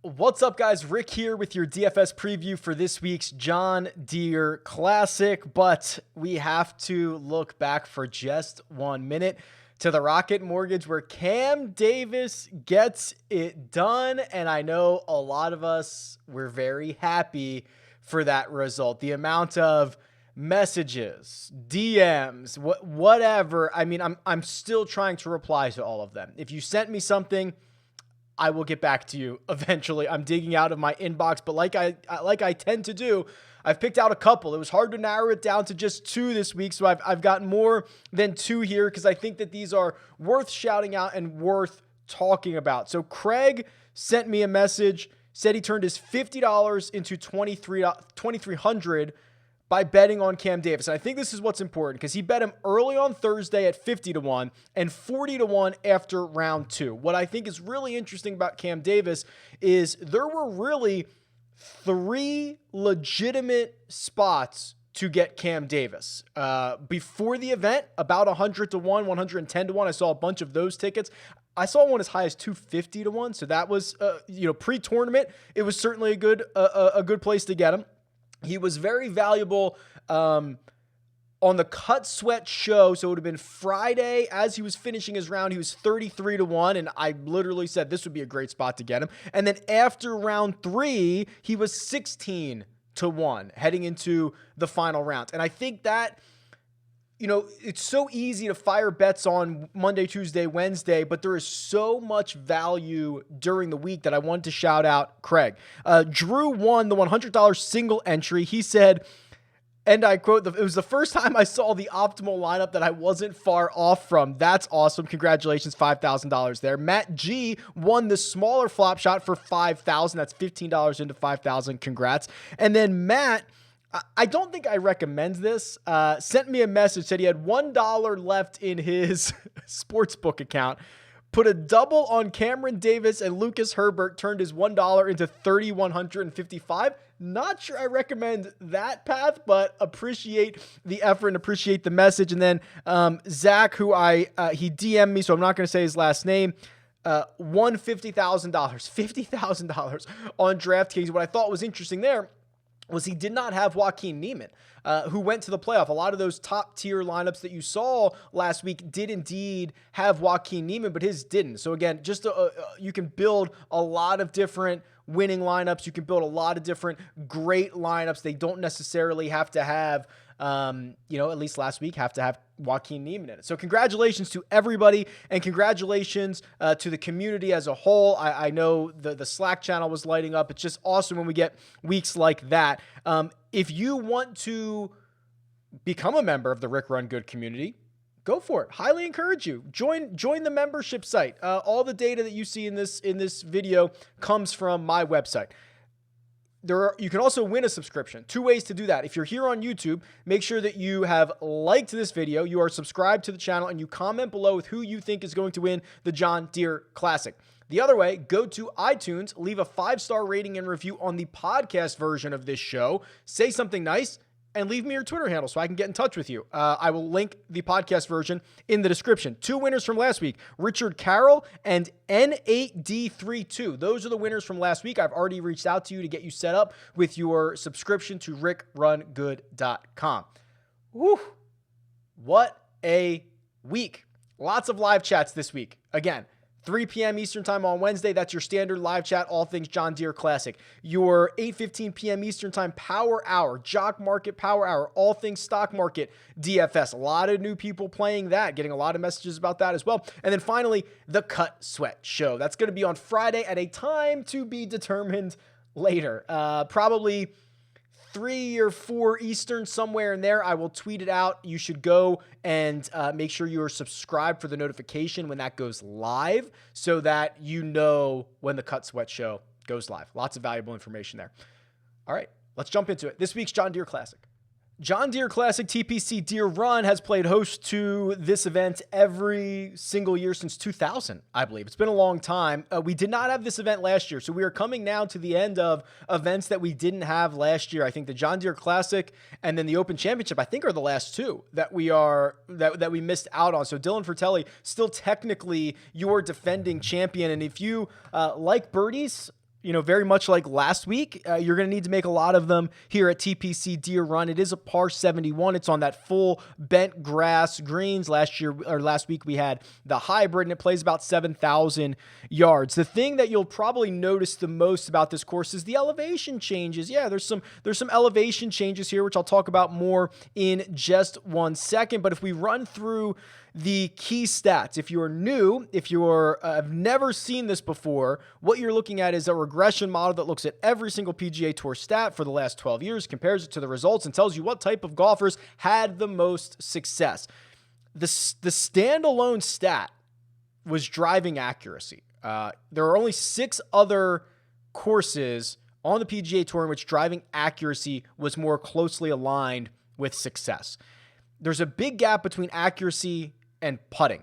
What's up, guys? Rick here with your DFS preview for this week's John Deere Classic, but we have to look back for just 1 minute to the Rocket Mortgage where Cam Davis gets it done, and I know a lot of us were very happy for that result. The amount of messages, DMs, whatever. I mean, I'm still trying to reply to all of them. If you sent me something, I will get back to you eventually. I'm digging out of my inbox, but like I tend to do, I've picked out a couple. It was hard to narrow it down to just 2 this week, so I've got more than 2 here because I think that these are worth shouting out and worth talking about. So Craig sent me a message, said he turned his $50 into $2,300 by betting on Cam Davis. And I think this is what's important because he bet him early on Thursday at 50-1 and 40-1 after round 2. What I think is really interesting about Cam Davis is there were really 3 legitimate spots to get Cam Davis. Before the event, about 100-1, 110-1. I saw a bunch of those tickets. I saw one as high as 250-1. So that was, pre-tournament. It was certainly a good place to get him. He was very valuable on the Cut Sweat show. So it would have been Friday as he was finishing his round. He was 33-1. And I literally said this would be a great spot to get him. And then after round 3, he was 16-1 heading into the final round. And I think that, it's so easy to fire bets on Monday, Tuesday, Wednesday, but there is so much value during the week that I wanted to shout out Craig. Drew won the $100 single entry. He said, and I quote, "It was the first time I saw the optimal lineup that I wasn't far off from. That's awesome. Congratulations, $5,000 there." Matt G won the smaller flop shot for $5,000. That's $15 into $5,000. Congrats. And then Matt, I don't think I recommend this, sent me a message, said he had $1 left in his sportsbook account, put a double on Cameron Davis and Lucas Herbert, turned his $1 into $3,155. Not sure I recommend that path, but appreciate the effort and appreciate the message. And then Zach, who he DM'd me, so I'm not going to say his last name, won $50,000 on DraftKings. What I thought was interesting there was he did not have Joaquin Niemann, who went to the playoff. A lot of those top tier lineups that you saw last week did indeed have Joaquin Niemann, but his didn't. So again, just you can build a lot of different winning lineups. You can build a lot of different great lineups. They don't necessarily have to have, at least last week, have to have Joaquin Niemann in it. So congratulations to everybody, and congratulations to the community as a whole. I know the Slack channel was lighting up. It's just awesome when we get weeks like that. If you want to become a member of the Rick Run Good community, go for it. Highly encourage you. Join the membership site. All the data that you see in this video comes from my website. You can also win a subscription. 2 ways to do that. If you're here on YouTube, make sure that you have liked this video, you are subscribed to the channel, and you comment below with who you think is going to win the John Deere Classic. The other way, go to iTunes, leave a 5-star rating and review on the podcast version of this show, say something nice, and leave me your Twitter handle so I can get in touch with you. I will link the podcast version in the description. 2 winners from last week, Richard Carroll and N8D32. Those are the winners from last week. I've already reached out to you to get you set up with your subscription to RickRunGood.com. Whew. What a week. Lots of live chats this week. Again, 3 p.m. Eastern time on Wednesday. That's your standard live chat, all things John Deere Classic. Your 8:15 p.m. Eastern time power hour, Jock Market Power Hour, all things stock market DFS. A lot of new people playing that, getting a lot of messages about that as well. And then finally, the Cut Sweat Show. That's going to be on Friday at a time to be determined later. Probably 3 or 4 Eastern, somewhere in there. I will tweet it out. You should go and make sure you are subscribed for the notification when that goes live so that you know when the Cut Sweat Show goes live. Lots of valuable information there. All right, let's jump into it. This week's John Deere Classic. John Deere Classic TPC Deere Run has played host to this event every single year since 2000, I believe. It's been a long time. We did not have this event last year, so we are coming now to the end of events that we didn't have last year. I think the John Deere Classic and then the Open Championship, I think, are the last two that we missed out on. So Dylan Fratelli, still technically your defending champion, and if you like birdies, very much like last week, you're going to need to make a lot of them here at TPC Deere Run. It is a par 71. It's on that full bent grass greens. Last week we had the hybrid, and it plays about 7,000 yards. The thing that you'll probably notice the most about this course is the elevation changes. Yeah, there's some elevation changes here, which I'll talk about more in just one second. But if we run through the key stats, if you're new, if you're have never seen this before, what you're looking at is a regression model that looks at every single PGA Tour stat for the last 12 years, compares it to the results, and tells you what type of golfers had the most success. The standalone stat was driving accuracy. There are only 6 other courses on the PGA Tour in which driving accuracy was more closely aligned with success. There's a big gap between accuracy and putting.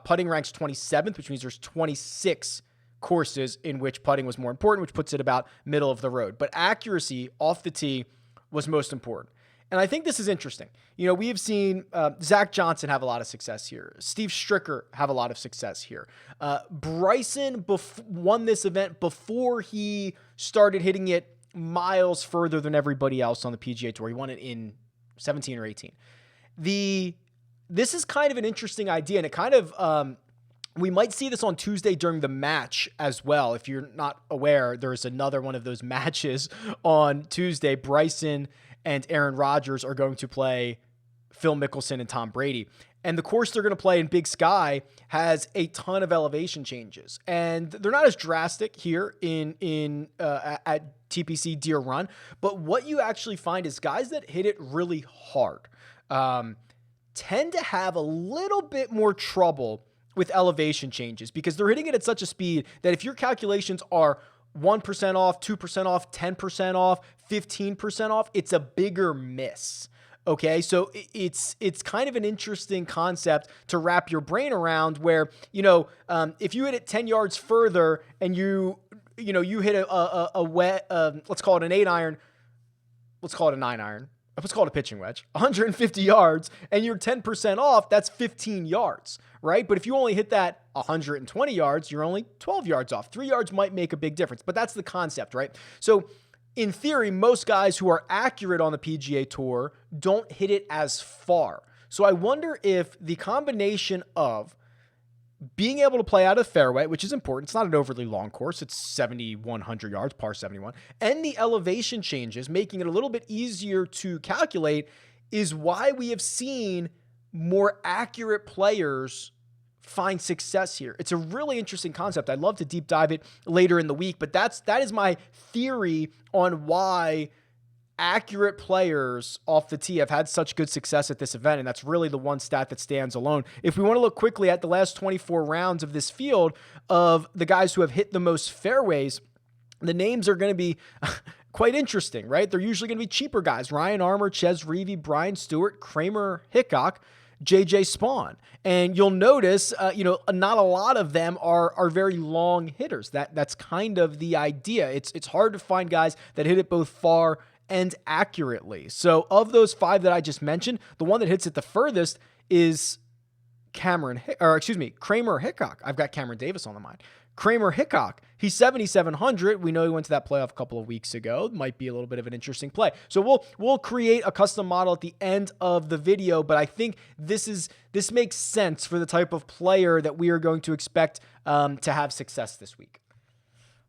Putting ranks 27th, which means there's 26 courses in which putting was more important, which puts it about middle of the road. But accuracy off the tee was most important. And I think this is interesting. We have seen Zach Johnson have a lot of success here. Steve Stricker have a lot of success here. Bryson won this event before he started hitting it miles further than everybody else on the PGA Tour. He won it in 17 or 18. This is kind of an interesting idea, and it kind of, we might see this on Tuesday during the match as well. If you're not aware, there's another one of those matches on Tuesday. Bryson and Aaron Rodgers are going to play Phil Mickelson and Tom Brady. And the course they're going to play in Big Sky has a ton of elevation changes. And they're not as drastic here at TPC Deere Run, but what you actually find is guys that hit it really hard tend to have a little bit more trouble with elevation changes because they're hitting it at such a speed that if your calculations are 1% off, 2% off, 10% off, 15% off, it's a bigger miss. Okay, so it's kind of an interesting concept to wrap your brain around where, if you hit it 10 yards further and you hit a wet, let's call it an 8-iron, let's call it a 9-iron, let's call it a pitching wedge, 150 yards, and you're 10% off, that's 15 yards, right? But if you only hit that 120 yards, you're only 12 yards off. 3 yards might make a big difference, but that's the concept, right? So in theory, most guys who are accurate on the PGA Tour don't hit it as far. So I wonder if the combination of being able to play out of fairway, which is important. It's not an overly long course. It's 7,100 yards, par 71. And the elevation changes, making it a little bit easier to calculate, is why we have seen more accurate players find success here. It's a really interesting concept. I'd love to deep dive it later in the week, but that is my theory on why accurate players off the tee have had such good success at this event, and that's really the one stat that stands alone. If we want to look quickly at the last 24 rounds of this field of the guys who have hit the most fairways, the names are going to be quite interesting, right? They're usually going to be cheaper guys. Ryan Armour, Ches Reavie, Brian Stewart, Kramer Hickok, JJ Spawn. And you'll notice, not a lot of them are very long hitters. That's kind of the idea. It's hard to find guys that hit it both far and accurately. So of those 5 that I just mentioned, the one that hits it the furthest is Kramer Hickok. I've got Cameron Davis on the mind. Kramer Hickok, he's 7,700. We know he went to that playoff a couple of weeks ago. Might be a little bit of an interesting play. So we'll create a custom model at the end of the video, but I think this makes sense for the type of player that we are going to expect to have success this week.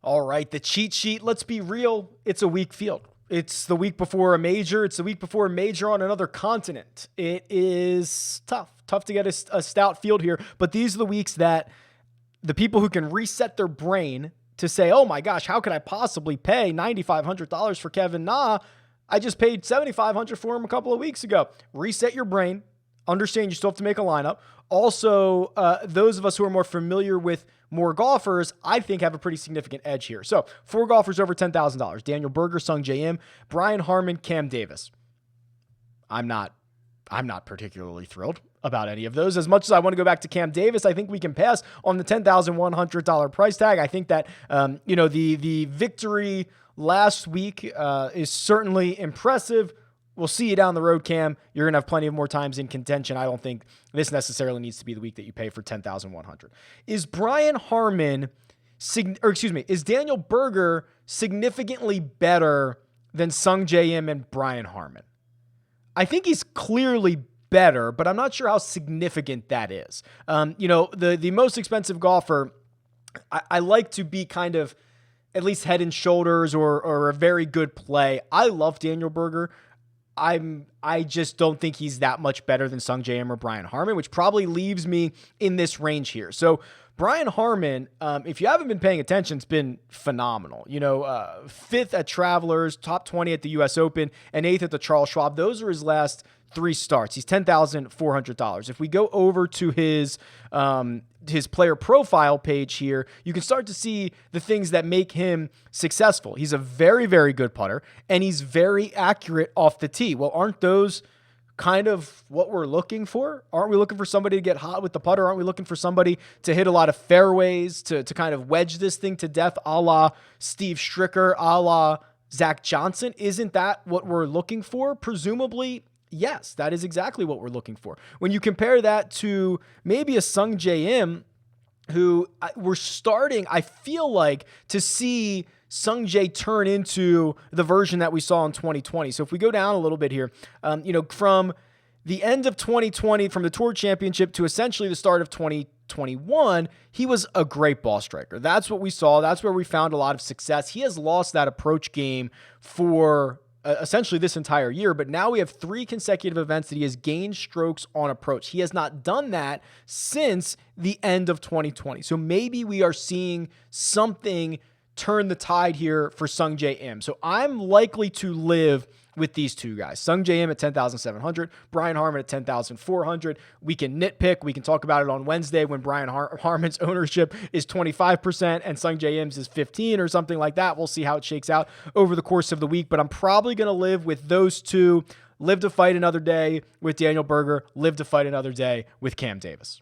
All right, the cheat sheet. Let's be real. It's a weak field. It's the week before a major. It's the week before a major on another continent. It is tough to get a stout field here, but these are the weeks that the people who can reset their brain to say, oh my gosh, how could I possibly pay $9,500 for Kevin Na? I just paid $7,500 for him a couple of weeks ago. Reset your brain. Understand you still have to make a lineup. Also, those of us who are more familiar with more golfers, I think, have a pretty significant edge here. So 4 golfers over $10,000. Daniel Berger, Sung J M, Brian Harman, Cam Davis. I'm not particularly thrilled about any of those. As much as I want to go back to Cam Davis, I think we can pass on the $10,100 price tag. I think that, the victory last week is certainly impressive. We'll see you down the road, Cam. You're going to have plenty of more times in contention. I don't think this necessarily needs to be the week that you pay for $10,100. Is Daniel Berger significantly better than Sung J M and Brian Harman? I think he's clearly better, but I'm not sure how significant that is. The most expensive golfer, I like to be kind of at least head and shoulders or a very good play. I love Daniel Berger. I just don't think he's that much better than Sung J M or Brian Harman, which probably leaves me in this range here. So Brian Harman, if you haven't been paying attention, it's been phenomenal. 5th at Travelers, top 20 at the U.S. Open, and 8th at the Charles Schwab. Those are his last 3 starts. He's $10,400. If we go over to his player profile page here, you can start to see the things that make him successful. He's a very, very good putter, and he's very accurate off the tee. Well, aren't those kind of what we're looking for? Aren't we looking for somebody to get hot with the putter? Aren't we looking for somebody to hit a lot of fairways, to kind of wedge this thing to death, a la Steve Stricker, a la Zach Johnson? Isn't that what we're looking for? Presumably, yes, that is exactly what we're looking for. When you compare that to maybe a Sung J M, who we're starting, I feel like, to see Sung Jae turn into the version that we saw in 2020. So if we go down a little bit here, from the end of 2020, from the Tour Championship to essentially the start of 2021, he was a great ball striker. That's what we saw. That's where we found a lot of success. He has lost that approach game for essentially this entire year, but now we have 3 consecutive events that he has gained strokes on approach. He has not done that since the end of 2020. So maybe we are seeing something turn the tide here for Sung J M. So I'm likely to live with these two guys. Sung J M at $10,700, Brian Harman at $10,400. We can nitpick. We can talk about it on Wednesday when Brian Harman's ownership is 25% and Sung J M's is 15 or something like that. We'll see how it shakes out over the course of the week, but I'm probably going to live with those two. Live to fight another day with Daniel Berger. Live to fight another day with Cam Davis.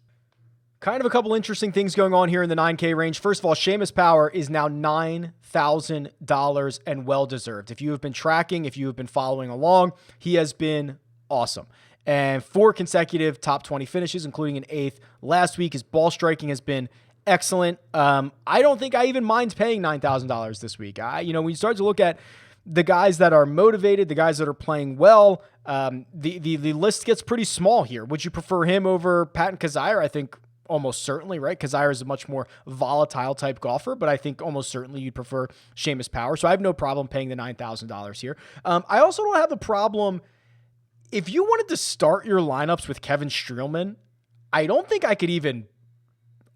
Kind of a couple interesting things going on here in the 9K range. First of all, Seamus Power is now $9,000 and well-deserved. If you have been tracking, if you have been following along, he has been awesome. And 4 consecutive top 20 finishes, including an 8th last week. His ball striking has been excellent. I don't think I even mind paying $9,000 this week. When you start to look at the guys that are motivated, the guys that are playing well, the list gets pretty small here. Would you prefer him over Patton Kizzire? I think almost certainly, right? Kizzire is a much more volatile type golfer, but I think almost certainly you'd prefer Seamus Power. So I have no problem paying the $9,000 here. I also don't have the problem. If you wanted to start your lineups with Kevin Streelman, I don't think I could even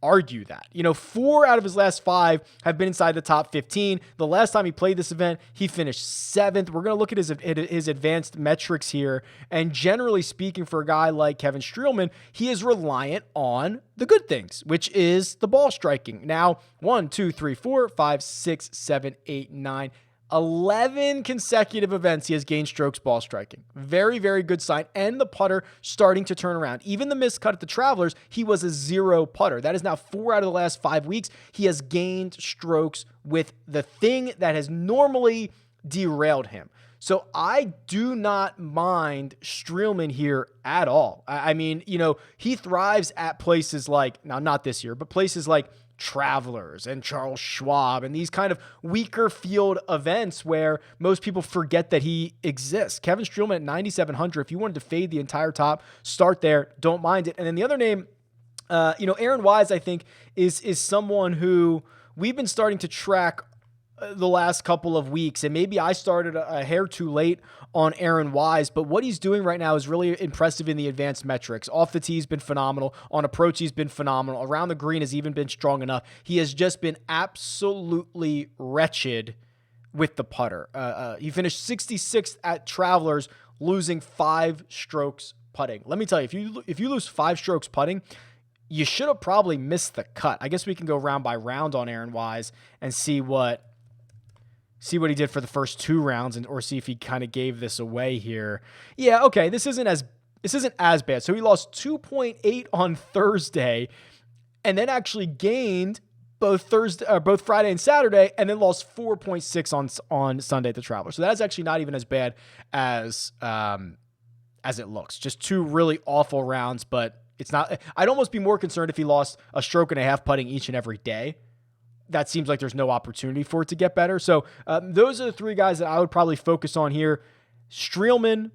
argue that. 4 out of his last 5 have been inside the top 15. The last time he played this event, he finished 7th. We're going to look at his advanced metrics here. And generally speaking, for a guy like Kevin Streelman, he is reliant on the good things, which is the ball striking. Now, 1, 2, 3, 4, 5, 6, 7, 8, 9, 11 consecutive events he has gained strokes ball striking. Very, very good sign. And the putter starting to turn around. Even the missed cut at the Travelers, he was a 0 putter. That is now 4 out of the last 5 weeks. He has gained strokes with the thing that has normally derailed him. So I do not mind Streelman here at all. I mean, he thrives at places like, now not this year, but places like Travelers and Charles Schwab and these kind of weaker field events where most people forget that he exists. Kevin Streelman at $9,700. If you wanted to fade the entire top, start there. Don't mind it. And then the other name, Aaron Wise, I think is someone who we've been starting to track the last couple of weeks, and maybe I started a hair too late on Aaron Wise, but what he's doing right now is really impressive in the advanced metrics. Off the tee, he's been phenomenal. On approach, he's been phenomenal. Around the green has even been strong enough. He has just been absolutely wretched with the putter. He finished 66th at Travelers, losing 5 strokes putting. Let me tell you, if you lose 5 strokes putting, you should have probably missed the cut. I guess we can go round by round on Aaron Wise and see what see what he did for the first 2 rounds or see if he kind of gave this away here. Yeah, okay, this isn't as bad. So he lost 2.8 on Thursday and then actually gained both Friday and Saturday, and then lost 4.6 on Sunday at the Traveler. So that's actually not even as bad as it looks. Just 2 really awful rounds, but it's not. I'd almost be more concerned if he lost a stroke and a half putting each and every day. That seems like there's no opportunity for it to get better. So those are the 3 guys that I would probably focus on here. Streelman,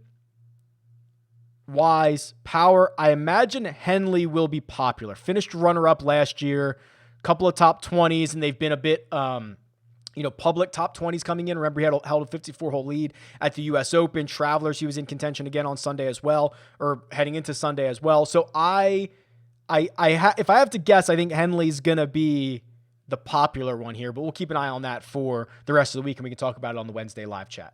Wise, Power. I imagine Henley will be popular. Finished runner-up last year. Couple of top 20s, and they've been a bit, public top 20s coming in. Remember, he held a 54-hole lead at the U.S. Open. Travelers, he was in contention again on Sunday as well, or heading into Sunday as well. So if I have to guess, I think Henley's going to be the popular one here, but we'll keep an eye on that for the rest of the week, and we can talk about it on the Wednesday live chat.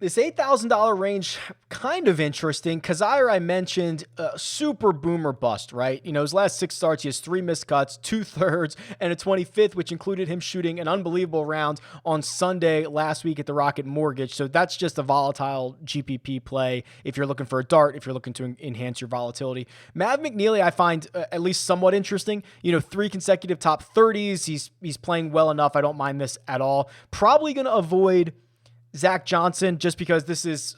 This $8,000 range, kind of interesting. Kazire, I mentioned, super boomer bust, right? His last 6 starts, he has 3 missed cuts, 2 thirds, and a 25th, which included him shooting an unbelievable round on Sunday last week at the Rocket Mortgage. So that's just a volatile GPP play if you're looking for a dart, if you're looking to enhance your volatility. Mav McNeely, I find at least somewhat interesting. 3 consecutive top 30s. He's playing well enough. I don't mind this at all. Probably going to avoid Zach Johnson, just because this is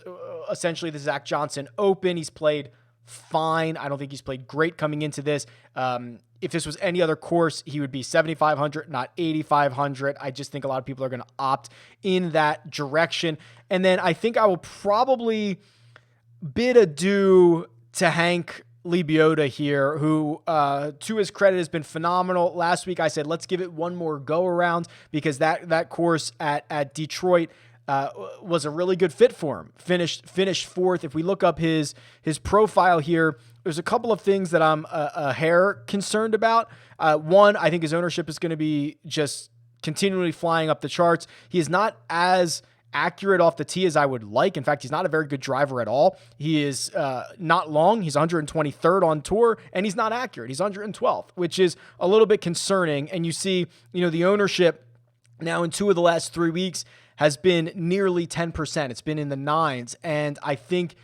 essentially the Zach Johnson Open. He's played fine. I don't think he's played great coming into this. If this was any other course, he would be 7,500, not 8,500. I just think a lot of people are going to opt in that direction. And then I think I will probably bid adieu to Hank Lebioda here, who, to his credit, has been phenomenal. Last week I said, let's give it one more go around, because that course at Detroit was a really good fit for him. Finished 4th. If we look up his profile here, there's a couple of things that I'm a hair concerned about. One, I think his ownership is going to be just continually flying up the charts. He is not as accurate off the tee as I would like. In fact, he's not a very good driver at all. He is not long. He's 123rd on tour, and he's not accurate. He's 112th, which is a little bit concerning. And you see, the ownership now in 2 of the last 3 weeks has been nearly 10%. It's been in the 9s. And I think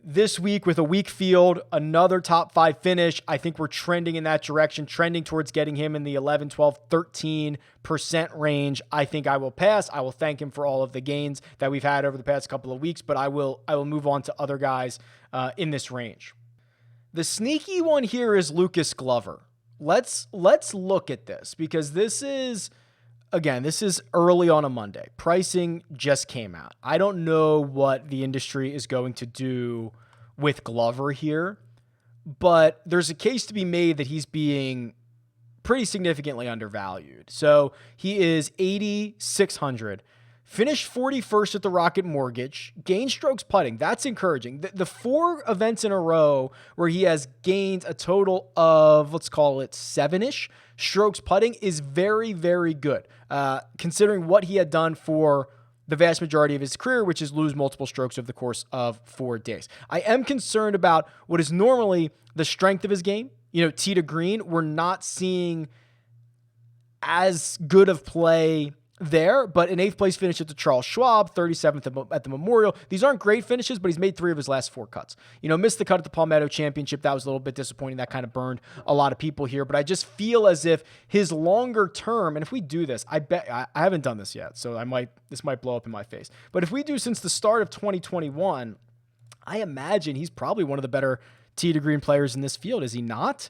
this week, with a weak field, another top 5 finish, I think we're trending in that direction, trending towards getting him in the 11, 12, 13% range. I think I will pass. I will thank him for all of the gains that we've had over the past couple of weeks, but I will move on to other guys in this range. The sneaky one here is Lucas Glover. Let's look at this, because this is early on a Monday. Pricing just came out. I don't know what the industry is going to do with Glover here, but there's a case to be made that he's being pretty significantly undervalued. So he is 8,600. Finished 41st at the Rocket Mortgage, gained strokes putting. That's encouraging. The 4 events in a row where he has gained a total of, let's call it 7-ish strokes putting, is very, very good, considering what he had done for the vast majority of his career, which is lose multiple strokes over the course of 4 days. I am concerned about what is normally the strength of his game. Tee to green, we're not seeing as good of play there, but an 8th place finish at the Charles Schwab, 37th at the Memorial. These aren't great finishes, but he's made 3 of his last 4 cuts. Missed the cut at the Palmetto Championship. That was a little bit disappointing. That kind of burned a lot of people here, but I just feel as if his longer term, and if we do this, I haven't done this yet, so this might blow up in my face. But if we do since the start of 2021, I imagine he's probably one of the better tee to green players in this field. Is he not?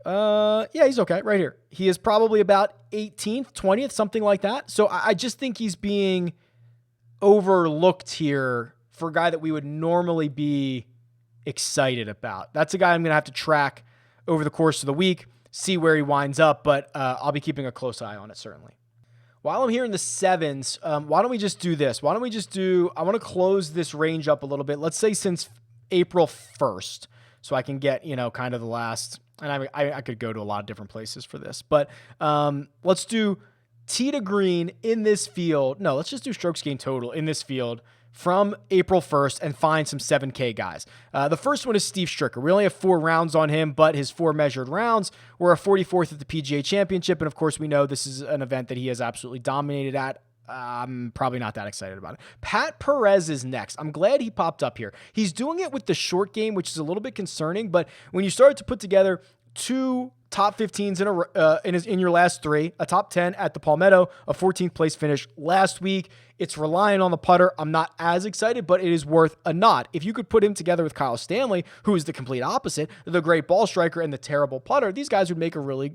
Yeah, he's okay right here. He is probably about 18th, 20th, something like that. So I just think he's being overlooked here for a guy that we would normally be excited about. That's a guy I'm going to have to track over the course of the week, see where he winds up, but I'll be keeping a close eye on it, certainly. While I'm here in the 7s, why don't we just do this? I want to close this range up a little bit. Let's say since April 1st, so I can get, kind of the last... And I could go to a lot of different places for this, but let's do tee to green in this field. No, let's just do strokes gained total in this field from April 1st and find some 7K guys. The first one is Steve Stricker. We only have 4 rounds on him, but his 4 measured rounds were a 44th at the PGA Championship. And of course, we know this is an event that he has absolutely dominated at I'm probably not that excited about it. Pat Perez is next. I'm glad he popped up here. He's doing it with the short game, which is a little bit concerning, but when you start to put together two top 15s in your last three, a top 10 at the Palmetto, a 14th place finish last week, it's relying on the putter. I'm not as excited, but it is worth a nod. If you could put him together with Kyle Stanley, who is the complete opposite, the great ball striker and the terrible putter, these guys would make a really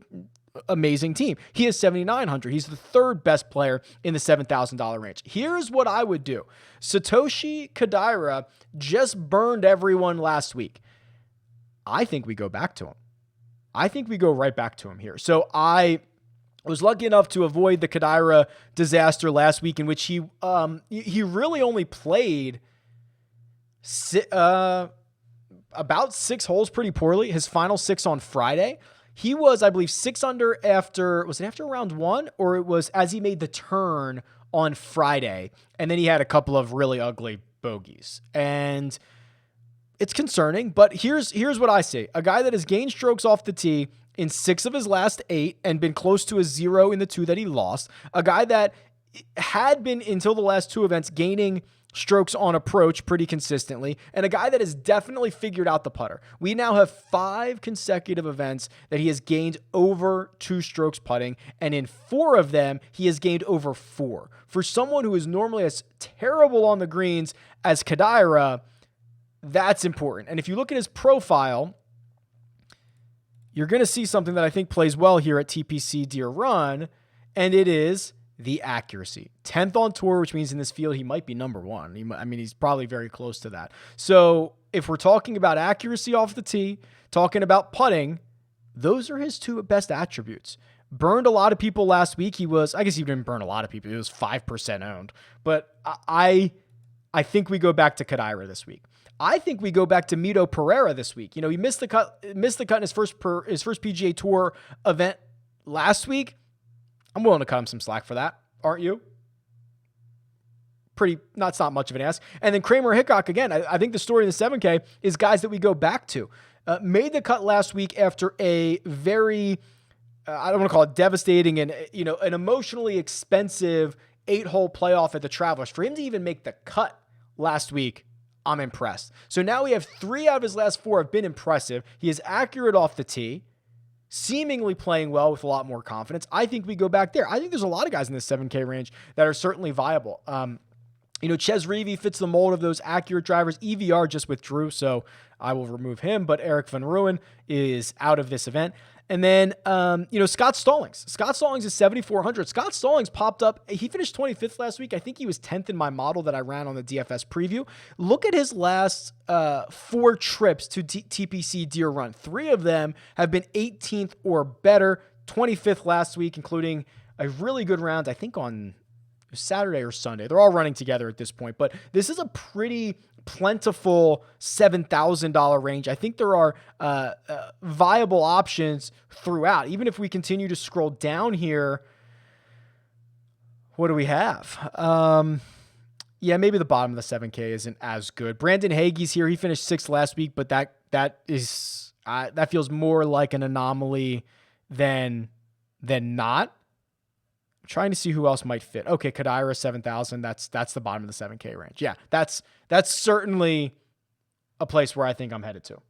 amazing team. He is 7,900. He's the third best player in the $7,000 range. Here's what I would do. Satoshi Kodaira just burned everyone last week. I think we go back to him. I think we go right back to him here. So I was lucky enough to avoid the Kodaira disaster last week, in which he really only played about 6 holes pretty poorly. His final 6 on Friday. He was, I believe, 6 under after round 1, or it was as he made the turn on Friday. And then he had a couple of really ugly bogeys. And it's concerning, but here's what I see. A guy that has gained strokes off the tee in 6 of his last 8 and been close to a 0 in the 2 that he lost. A guy that had been, until the last 2 events, gaining strokes on approach pretty consistently, and a guy that has definitely figured out the putter. We now have 5 consecutive events that he has gained over 2 strokes putting, and in 4 of them, he has gained over 4. For someone who is normally as terrible on the greens as Kodaira, that's important. And if you look at his profile, you're going to see something that I think plays well here at TPC Deere Run, and it is the accuracy. 10th on tour, which means in this field, he might be number 1. He's probably very close to that. So if we're talking about accuracy off the tee, talking about putting, those are his 2 best attributes. Burned a lot of people last week. I guess he didn't burn a lot of people. He was 5% owned. But I think we go back to Kodaira this week. I think we go back to Mito Pereira this week. He missed the cut in his first PGA Tour event last week. I'm willing to cut him some slack for that, aren't you? It's not much of an ask. And then Kramer Hickok, again, I think the story in the 7K is guys that we go back to. Made the cut last week after a very, I don't want to call it devastating and, an emotionally expensive 8-hole playoff at the Travelers. For him to even make the cut last week, I'm impressed. So now we have 3 out of his last 4 have been impressive. He is accurate off the tee, seemingly playing well with a lot more confidence. I think we go back there. I think there's a lot of guys in this 7K range that are certainly viable. Ches Reavie fits the mold of those accurate drivers. EVR just withdrew, so I will remove him, but Eric Van Rooyen is out of this event. And then, Scott Stallings. Scott Stallings is 7,400. Scott Stallings popped up. He finished 25th last week. I think he was 10th in my model that I ran on the DFS preview. Look at his last 4 trips to TPC Deere Run. 3 of them have been 18th or better. 25th last week, including a really good round, I think on Saturday or Sunday. They're all running together at this point, but this is a pretty plentiful $7,000 range. I think there are viable options throughout. Even if we continue to scroll down here, what do we have? Maybe the bottom of the 7K isn't as good. Brandon Hagee's here. He finished 6th last week, but that feels more like an anomaly than not. I'm trying to see who else might fit. Okay, Kodaira 7,000. That's the bottom of the 7K range. Yeah, that's certainly a place where I think I'm headed to.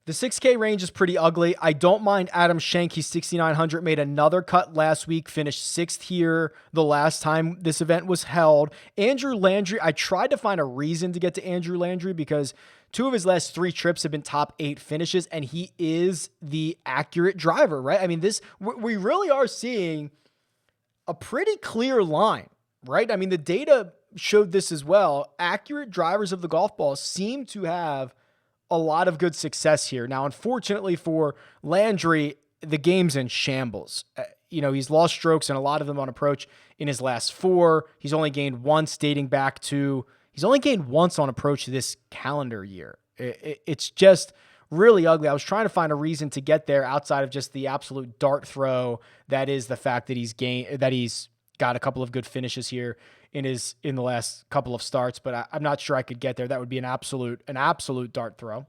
The 6K range is pretty ugly. I don't mind Adam Schenk. He's 6,900. Made another cut last week. Finished 6th here the last time this event was held. Andrew Landry. I tried to find a reason to get to Andrew Landry because 2 of his last 3 trips have been top 8 finishes, and he is the accurate driver, right? We really are seeing a pretty clear line, right? The data showed this as well. Accurate drivers of the golf ball seem to have a lot of good success here. Now, unfortunately for Landry, the game's in shambles. He's lost strokes and a lot of them on approach in his last 4. He's only gained once on approach this calendar year. It's just really ugly. I was trying to find a reason to get there outside of just the absolute dart throw that is the fact that he's got a couple of good finishes here in the last couple of starts, but I'm not sure I could get there. That would be an absolute dart throw.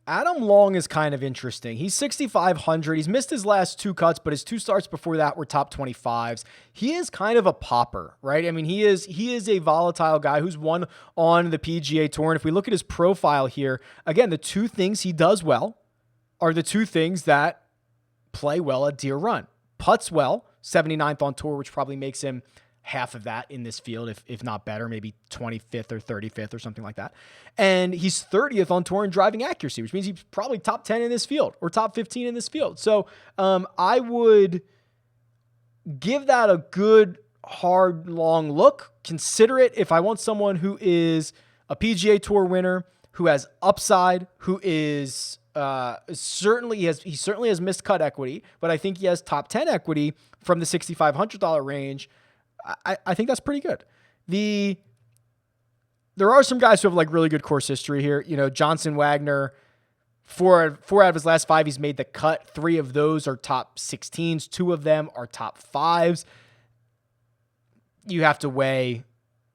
Adam Long is kind of interesting. He's 6,500. He's missed his last 2 cuts, but his 2 starts before that were top 25s. He is kind of a popper, right? I mean, he is a volatile guy who's won on the PGA Tour. And if we look at his profile here, again, the 2 things he does well are the 2 things that play well at Deere Run. Putts well, 79th on tour, which probably makes him half of that in this field, if not better, maybe 25th or 35th or something like that. And he's 30th on tour in driving accuracy, which means he's probably top 10 in this field or top 15 in this field. So I would give that a good, hard, long look. Consider it if I want someone who is a PGA Tour winner, who has upside, who is he certainly has missed cut equity, but I think he has top 10 equity from the $6,500 range. I think that's pretty good. There are some guys who have like really good course history here. You know, Johnson Wagner, four out of his last 5, he's made the cut. 3 of those are top 16s. 2 of them are top 5s. You have to weigh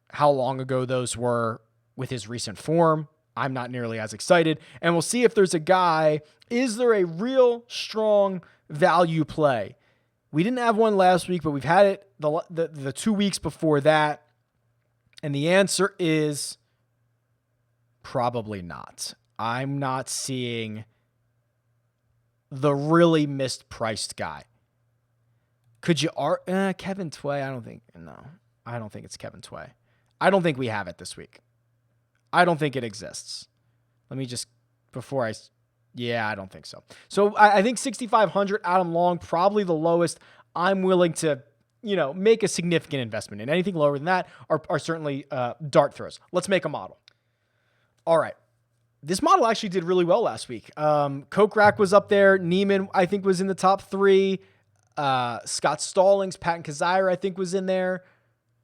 how long ago those were with his recent form. I'm not nearly as excited. And we'll see if there's a guy, is there a real strong value play? We didn't have one last week, but we've had it the 2 weeks before that. And the answer is probably not. I'm not seeing the really mispriced guy. Could you Kevin Tway? I don't think it's Kevin Tway. I don't think we have it this week. I don't think it exists. Let me just, I don't think so. So I think 6,500 Adam Long, probably the lowest I'm willing to, make a significant investment in. Anything lower than that are certainly dart throws. Let's make a model. All right. This model actually did really well last week. Kokrak was up there. Neiman, I think, was in the top 3. Scott Stallings, Patton Kizzire, I think, was in there.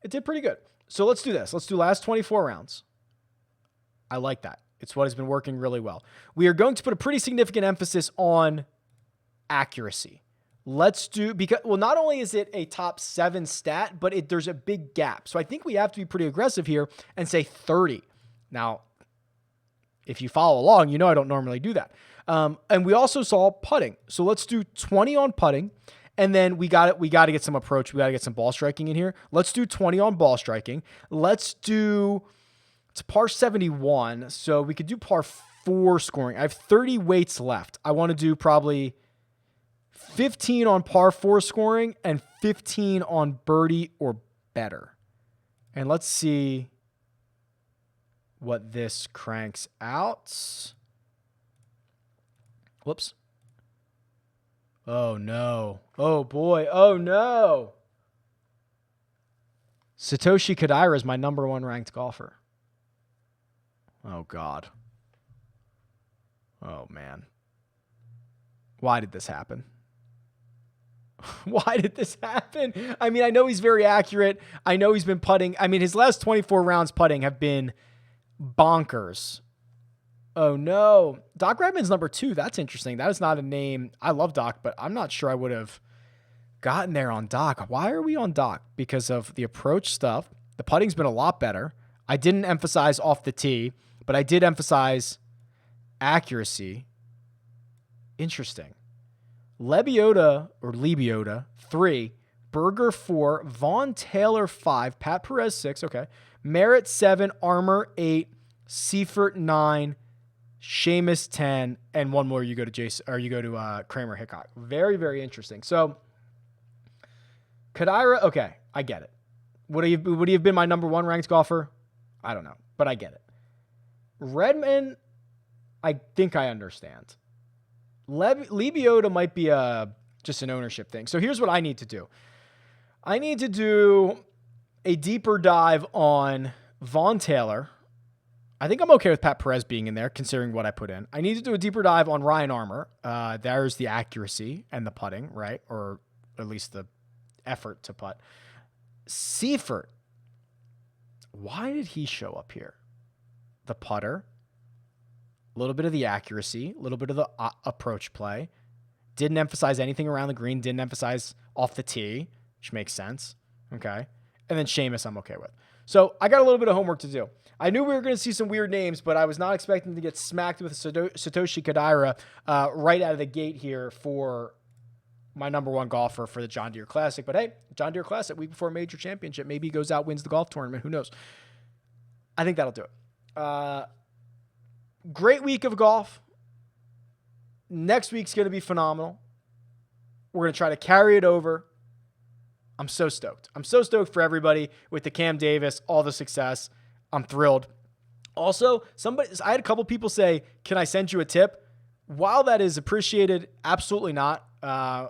It did pretty good. So let's do this. Let's do last 24 rounds. I like that. It's what has been working really well. We are going to put a pretty significant emphasis on accuracy. Not only is it a top 7 stat, but there's a big gap. So I think we have to be pretty aggressive here and say 30. Now, if you follow along, I don't normally do that. And we also saw putting. So let's do 20 on putting. And then we got to get some approach. We got to get some ball striking in here. Let's do 20 on ball striking. It's par 71, so we could do par 4 scoring. I have 30 weights left. I want to do probably 15 on par 4 scoring and 15 on birdie or better. And let's see what this cranks out. Whoops. Oh, no. Oh, boy. Oh, no. Satoshi Kodaira is my number 1 ranked golfer. Oh, God. Oh, man. Why did this happen? Why did this happen? I mean, I know he's very accurate. I know he's been putting. I mean, his last 24 rounds putting have been bonkers. Oh, no. Doc Redman's number 2. That's interesting. That is not a name. I love Doc, but I'm not sure I would have gotten there on Doc. Why are we on Doc? Because of the approach stuff. The putting's been a lot better. I didn't emphasize off the tee, but I did emphasize accuracy. Interesting. Lebioda, 3. Berger, 4. Vaughn Taylor, 5. Pat Perez, 6. Okay. Merritt, 7. Armour, 8. Seifert, 9. Seamus, 10. And one more, you go to Kramer Hickok. Very, very interesting. So, Kodaira, okay, I get it. Would he have been my number 1 ranked golfer? I don't know, but I get it. Redman, I think I understand. Lebioda might be just an ownership thing. So here's what I need to do. I need to do a deeper dive on Vaughn Taylor. I think I'm okay with Pat Perez being in there, considering what I put in. I need to do a deeper dive on Ryan Armour. There's the accuracy and the putting, right? Or at least the effort to putt. Seifert. Why did he show up here? The putter, a little bit of the accuracy, a little bit of the approach play. Didn't emphasize anything around the green. Didn't emphasize off the tee, which makes sense. Okay. And then Seamus, I'm okay with. So I got a little bit of homework to do. I knew we were going to see some weird names, but I was not expecting to get smacked with Satoshi Kodaira right out of the gate here for my number one golfer for the John Deere Classic. But hey, John Deere Classic, week before a major championship. Maybe he goes out, wins the golf tournament. Who knows? I think that'll do it. Great week of golf. Next week's going to be phenomenal. We're going to try to carry it over. I'm so stoked. I'm so stoked for everybody with the Cam Davis, all the success. I'm thrilled. Also, I had a couple people say, can I send you a tip? While that is appreciated, absolutely not. I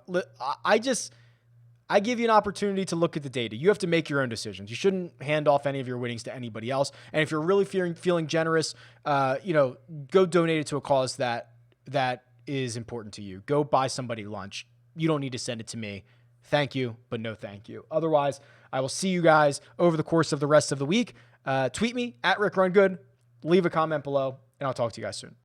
give you an opportunity to look at the data. You have to make your own decisions. You shouldn't hand off any of your winnings to anybody else. And if you're really feeling generous, go donate it to a cause that is important to you. Go buy somebody lunch. You don't need to send it to me. Thank you, but no thank you. Otherwise, I will see you guys over the course of the rest of the week. Tweet me at RickRunGood. Leave a comment below, and I'll talk to you guys soon.